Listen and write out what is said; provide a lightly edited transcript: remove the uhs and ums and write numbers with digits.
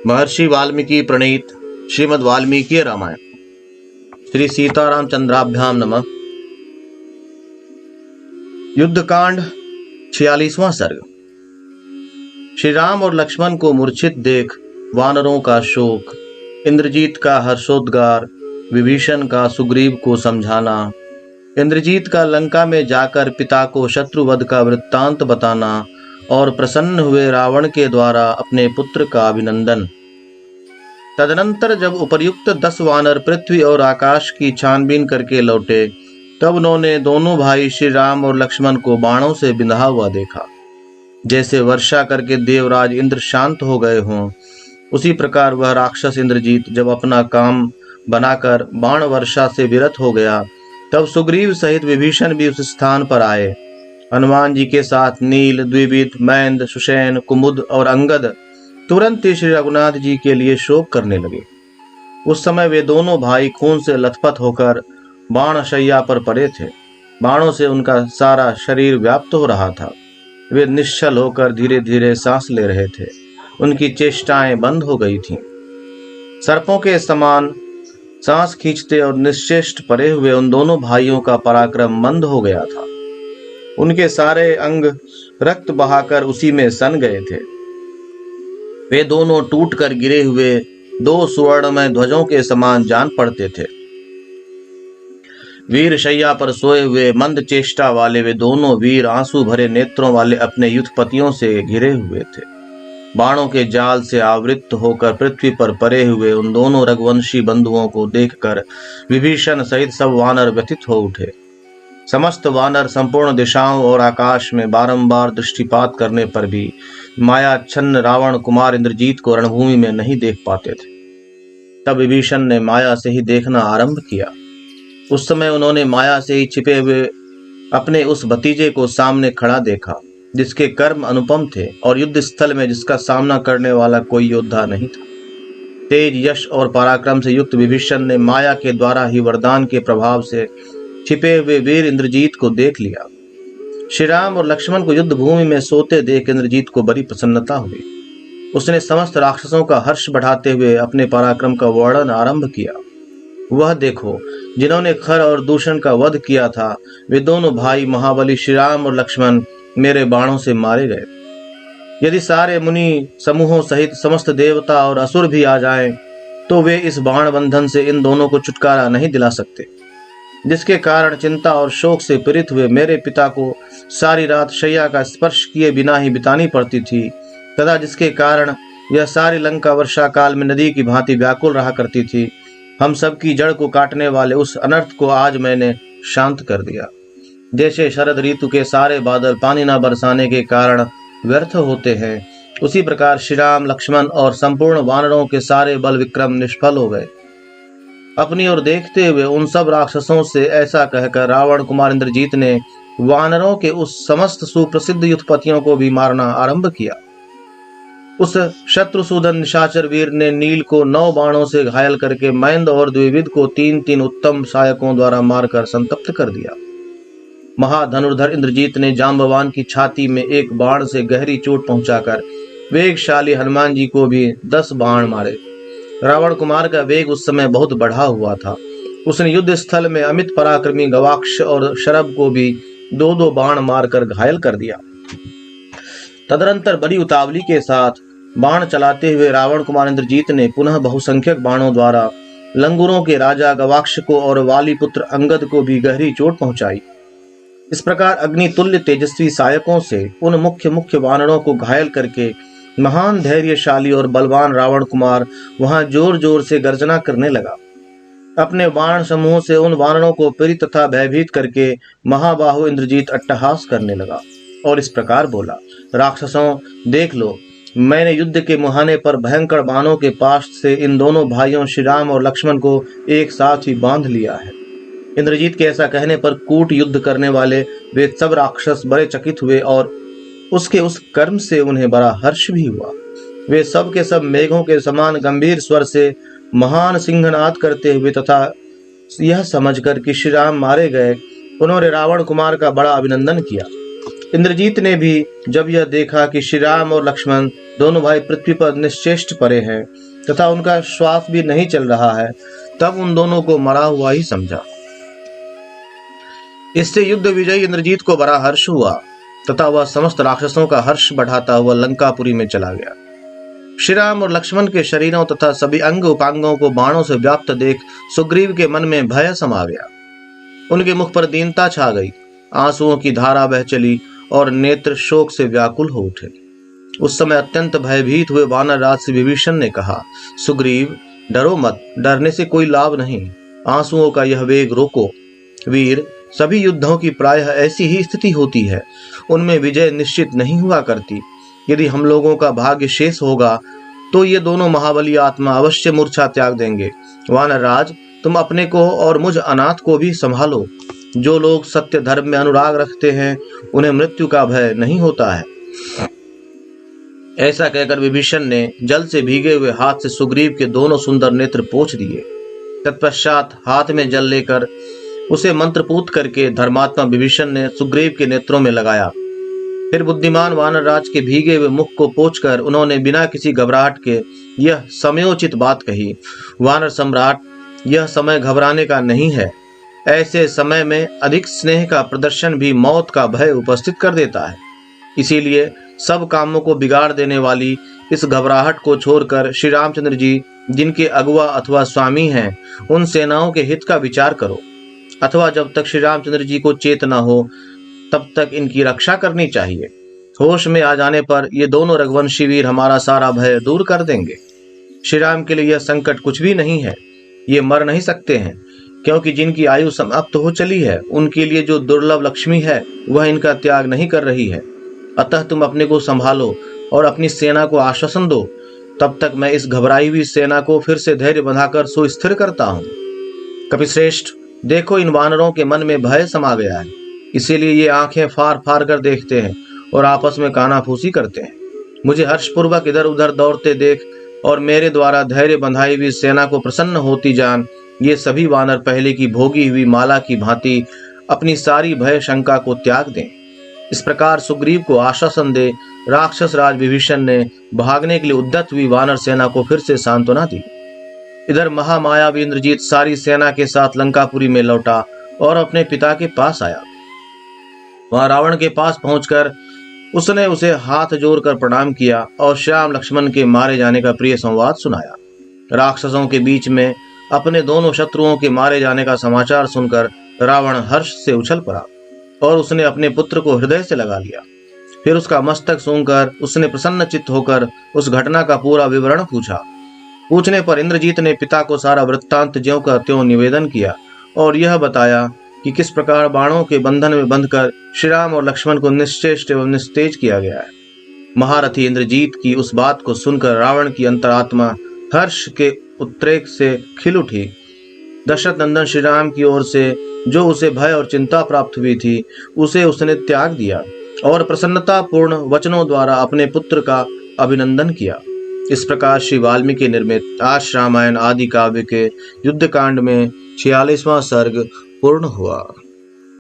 महर्षि वाल्मीकि प्रणीत श्रीमद् वाल्मीकि रामायण। श्री सीतारामचंद्राभ्याम नमः। युद्धकांड 46वां सर्ग। श्री राम और लक्ष्मण को मूर्छित देख वानरों का शोक, इंद्रजीत का हर्षोद्गार, विभीषण का सुग्रीव को समझाना, इंद्रजीत का लंका में जाकर पिता को शत्रुवध का वृत्तांत बताना और प्रसन्न हुए रावण के द्वारा अपने पुत्र का अभिनंदन। तदनंतर जब उपर्युक्त 10 वानर पृथ्वी और आकाश की छानबीन करके लौटे, तब उन्होंने दोनों भाई श्री राम और लक्ष्मण को बाणों से बिंधा हुआ देखा। जैसे वर्षा करके देवराज इंद्र शांत हो गए हों, उसी प्रकार वह राक्षस इंद्रजीत जब अपना काम बनाकर बाण वर्षा से विरत हो गया, तब सुग्रीव सहित विभीषण भी उस स्थान पर आए। हनुमान जी के साथ नील, द्विविद, मैंद, सुषेण, कुमुद और अंगद तुरंत ही श्री रघुनाथ जी के लिए शोक करने लगे। उस समय वे दोनों भाई खून से लथपथ होकर बाण शैया पर पड़े थे। बाणों से उनका सारा शरीर व्याप्त हो रहा था। वे निश्चल होकर धीरे धीरे सांस ले रहे थे। उनकी चेष्टाएं बंद हो गई थीं। सर्पों के समान सांस खींचते और निश्चेष्ट पड़े हुए उन दोनों भाइयों का पराक्रम मंद हो गया था। उनके सारे अंग रक्त बहाकर उसी में सन गए थे। वे दोनों टूट कर गिरे हुए 2 सुवर्णमय ध्वजों के समान जान पड़ते थे। वीर शैया पर सोए हुए मंद चेष्टा वाले वे दोनों वीर आंसू भरे नेत्रों वाले अपने युद्धपतियों से घिरे हुए थे। बाणों के जाल से आवृत्त होकर पृथ्वी पर पड़े हुए उन दोनों रघुवंशी बंधुओं को देखकर विभीषण सहित सब वानर व्यथित हो उठे। समस्त वानर संपूर्ण दिशाओं और आकाश में बारंबार दृष्टिपात करने पर भी मायाच्छन्न रावण कुमार इंद्रजीत को रणभूमि में नहीं देख पाते थे। तब विभीषण ने माया से ही देखना आरंभ किया। उस समय उन्होंने माया से ही छिपे हुए अपने उस भतीजे को सामने खड़ा देखा, जिसके कर्म अनुपम थे और युद्ध स्थल में जिसका सामना करने वाला कोई योद्धा नहीं था। तेज, यश और पराक्रम से युक्त विभीषण ने माया के द्वारा ही वरदान के प्रभाव से छिपे हुए वीर इंद्रजीत को देख लिया। श्री राम और लक्ष्मण को युद्ध भूमि में सोते देख इंद्रजीत को बड़ी प्रसन्नता हुई। उसने समस्त राक्षसों का हर्ष बढ़ाते हुए अपने पराक्रम का वर्णन आरंभ किया। वह देखो, जिन्होंने खर और दूषण का वध किया था, वे दोनों भाई महाबली श्री राम और लक्ष्मण मेरे बाणों से मारे गए। यदि सारे मुनि समूहों सहित समस्त देवता और असुर भी आ जाएं, तो वे इस बाण बंधन से इन दोनों को छुटकारा नहीं दिला सकते, जिसके कारण चिंता और शोक से पीड़ित हुए मेरे पिता को सारी रात शैया का स्पर्श किए बिना ही बितानी पड़ती थी, तथा जिसके कारण यह सारी लंका वर्षा काल में नदी की भांति व्याकुल रहा करती थी। हम सब की जड़ को काटने वाले उस अनर्थ को आज मैंने शांत कर दिया। जैसे शरद ऋतु के सारे बादल पानी न बरसाने के कारण व्यर्थ होते हैं, उसी प्रकार श्री राम, लक्ष्मण और संपूर्ण वानरों के सारे बल विक्रम निष्फल हो गए। अपनी ओर देखते हुए उन सब राक्षसों से ऐसा कहकर रावण कुमार इंद्रजीत ने वानरों के उस समस्त सुप्रसिद्ध युद्धपतियों को भी मारना आरंभ किया। उस शत्रुसूदन निशाचर वीर ने नील को 9 बाणों से घायल करके मैंद और द्विविद को 3-3 उत्तम सहायकों द्वारा मारकर संतप्त कर दिया। महाधनुर्धर इंद्रजीत ने जांबवान की छाती में एक बाण से गहरी चोट पहुंचाकर वेगशाली हनुमान जी को भी 10 बाण मारे। रावण कुमार का वेग उस समय बहुत बढ़ा हुआ था। उसने युद्ध स्थल में अमित पराक्रमी गवाक्ष और शरभ को भी 2-2 बाण मारकर घायल कर दिया। तदनंतर बड़ी उतावली के साथ बाण चलाते हुए रावण कुमार इंद्रजीत ने पुनः बहुसंख्यक बाणों द्वारा लंगूरों के राजा गवाक्ष को और वाली पुत्र अंगद को भी गहरी चोट पहुंचाई। इस प्रकार अग्नितुल्य तेजस्वी सहायकों से उन मुख्य वानरों को घायल करके महान धैर्यशाली और बलवान रावण कुमार वहां जोर जोर से गर्जना करने लगा। अपने बाण समूह से उन वानरों को पीड़ित तथा भयभीत करके महाबाहु इंद्रजीत अट्टहास करने लगा और इस प्रकार बोला, राक्षसों, देख लो, मैंने युद्ध के मुहाने पर भयंकर बाणों के पास से इन दोनों भाइयों श्री राम और लक्ष्मण को एक साथ ही बांध लिया है। इंद्रजीत के ऐसा कहने पर कूट युद्ध करने वाले वे सब राक्षस बड़े चकित हुए और उसके उस कर्म से उन्हें बड़ा हर्ष भी हुआ। वे सब के सब मेघों के समान गंभीर स्वर से महान सिंहनाद करते हुए तथा यह समझकर कि श्री राम मारे गए, उन्होंने रावण कुमार का बड़ा अभिनंदन किया। इंद्रजीत ने भी जब यह देखा कि श्री राम और लक्ष्मण दोनों भाई पृथ्वी पर निश्चेष्ट पड़े हैं तथा उनका श्वास भी नहीं चल रहा है, तब उन दोनों को मरा हुआ ही समझा। इससे युद्ध विजयी इंद्रजीत को बड़ा हर्ष हुआ तथा वह समस्त राक्षसों का हर्ष बढ़ाता हुआ लंकापुरी में चला गया। श्री राम और लक्ष्मण के शरीरों तथा सभी अंग उपांगों को बाणों से व्याप्त देख सुग्रीव के मन में भय समा गया। उनके मुख पर दीनता छा गई, आंसुओं की धारा बह चली और नेत्र शोक से व्याकुल हो उठे। उस समय अत्यंत भयभीत हुए वानर राज से विभीषण ने कहा, सुग्रीव डरो मत, डरने से कोई लाभ नहीं, आंसुओं का यह वेग रोको। वीर, सभी युद्धों की प्रायः ऐसी ही स्थिति होती है, उनमें विजय निश्चित नहीं हुआ करती। यदि हम लोगों का भाग्य शेष होगा तो ये दोनों महाबली आत्मा अवश्य मूर्छा त्याग देंगे। वानर राज, तुम अपने को और मुझ अनाथ को भी संभालो। जो लोग सत्य धर्म में अनुराग रखते हैं उन्हें मृत्यु का भय नहीं होता है। ऐसा कहकर विभीषण ने जल से भीगे हुए हाथ से सुग्रीव के दोनों सुंदर नेत्र पोंछ दिए। तत्पश्चात हाथ में जल लेकर उसे मंत्रपूत करके धर्मात्मा विभीषण ने सुग्रीव के नेत्रों में लगाया। फिर बुद्धिमान वानर राज के भीगे हुए मुख को पोंछकर उन्होंने बिना किसी घबराहट के यह समयोचित बात कही, वानर सम्राट, यह समय घबराने का नहीं है। ऐसे समय में अधिक स्नेह का प्रदर्शन भी मौत का भय उपस्थित कर देता है। इसीलिए सब कामों को बिगाड़ देने वाली इस घबराहट को छोड़कर श्री रामचंद्र जी, जिनके अगुआ अथवा स्वामी हैं, उन सेनाओं के हित का विचार करो। अथवा जब तक श्री रामचंद्र जी को चेत न हो तब तक इनकी रक्षा करनी चाहिए। होश में आ जाने पर ये दोनों रघुवंशी वीर हमारा सारा भय दूर कर देंगे। श्री राम के लिए यह संकट कुछ भी नहीं है, ये मर नहीं सकते हैं, क्योंकि जिनकी आयु समाप्त हो चली है उनके लिए जो दुर्लभ लक्ष्मी है वह इनका त्याग नहीं कर रही है। अतः तुम अपने को संभालो और अपनी सेना को आश्वासन दो, तब तक मैं इस घबराई हुई सेना को फिर से धैर्य बंधाकर सुस्थिर करता हूँ। कपिश्रेष्ठ, देखो इन वानरों के मन में भय समा गया है, इसीलिए ये आंखें फाड़ फाड़ कर देखते हैं और आपस में कानाफूसी करते हैं। मुझे हर्षपूर्वक इधर उधर दौड़ते देख और मेरे द्वारा धैर्य बंधाई हुई सेना को प्रसन्न होती जान ये सभी वानर पहले की भोगी हुई माला की भांति अपनी सारी भय शंका को त्याग दें। इस प्रकार सुग्रीव को आश्वासन दे राक्षस राज विभीषण ने भागने के लिए उद्यत हुई वानर सेना को फिर से सांत्वना दी। इधर महामायावी इंद्रजीत सारी सेना के साथ लंकापुरी में लौटा और अपने पिता के पास आया। वहां रावण के पास पहुंचकर उसने उसे हाथ जोड़कर प्रणाम किया और श्याम लक्ष्मण के मारे जाने का प्रिय संवाद सुनाया। राक्षसों के बीच में अपने दोनों शत्रुओं के मारे जाने का समाचार सुनकर रावण हर्ष से उछल पड़ा और उसने अपने पुत्र को हृदय से लगा लिया। फिर उसका मस्तक सूंघकर उसने प्रसन्न चित्त होकर उस घटना का पूरा विवरण पूछा। पूछने पर इंद्रजीत ने पिता को सारा वृत्तांत ज्यों का त्यों निवेदन किया और यह बताया कि किस प्रकार बाणों के बंधन में बंधकर श्री राम और लक्ष्मण को निश्चेष्ट एवं निस्तेज किया गया है। महारथी इंद्रजीत की उस बात को सुनकर रावण की अंतरात्मा हर्ष के उद्रेक से खिल उठी। दशरथ नंदन श्री राम की ओर से जो उसे भय और चिंता प्राप्त हुई थी उसे उसने त्याग दिया और प्रसन्नता पूर्ण वचनों द्वारा अपने पुत्र का अभिनंदन किया। इस प्रकार श्री वाल्मीकि निर्मित आर्ष रामायण आदि काव्य के युद्ध कांड में 46वां सर्ग पूर्ण हुआ।